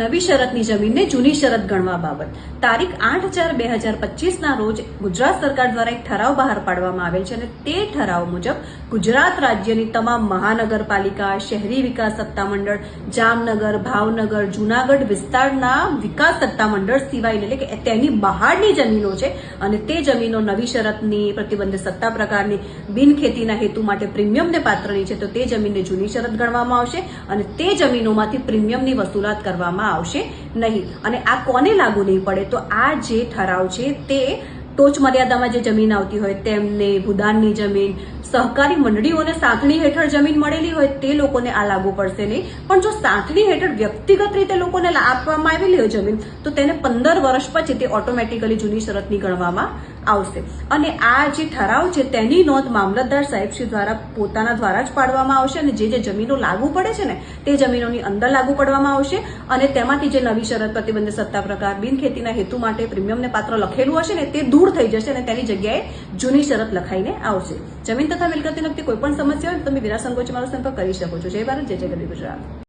નવી શરતની જમીનને જૂની શરત ગણવા બાબત તારીખ 8/4/2025ના રોજ ગુજરાત સરકાર દ્વારા એક ઠરાવ બહાર પાડવામાં આવેલ છે અને તે ઠરાવ મુજબ ગુજરાત રાજ્યની તમામ મહાનગરપાલિકા, શહેરી વિકાસ સત્તામંડળ, જામનગર, ભાવનગર, જૂનાગઢ વિસ્તારના વિકાસ સત્તામંડળ સિવાય એટલે કે તેની બહારની જમીનો છે અને તે જમીનો નવી શરતની પ્રતિબંધિત સત્તા પ્રકારની બિનખેતીના હેતુ માટે પ્રીમિયમને પાત્રની છે તો તે જમીનને જૂની શરત ગણવામાં આવશે અને તે જમીનોમાંથી પ્રીમિયમની વસૂલાત કરવામાં આવશે નહીં. અને આ કોને લાગુ નહીં પડે તો આ જે ઠરાવ છે તે ટોચ મર્યાદામાં જે જમીન આવતી હોય તેમને, ભૂદાનની જમીન, સહકારી મંડળીઓને સાંથણી હેઠળ જમીન મળેલી હોય તે લોકોને આ લાગુ પડશે નહીં. પણ જો સાંથણી હેઠળ વ્યક્તિગત રીતે લોકોને આપવામાં આવેલી હોય જમીન તો તેને 15 વર્ષ પછી તે ઓટોમેટિકલી જૂની શરતની ગણવામાં આવશે. અને આ જે ઠરાવ છે તેની નોંધ મામલતદાર સાહેબશ્રી દ્વારા પોતાના દ્વારા જ પાડવામાં આવશે અને જે જમીનો લાગુ પડે છે ને તે જમીનોની અંદર લાગુ પડવામાં આવશે અને તેમાંથી જે નવી શરત પ્રતિબંધિત સત્તા પ્રકાર બિનખેતીના હેતુ માટે પ્રીમિયમને પાત્ર લખેલું હશે ને તે દૂર થઈ જશે અને તેની જગ્યાએ જૂની શરત લખાઈને આવશે. જમીન તથા મિલકતને લગતી કોઈ પણ સમસ્યા હોય તો તમે વિરા સંકોચે મારો સંપર્ક કરી શકો છો. જય ભારત, જય ગરવી ગુજરાત.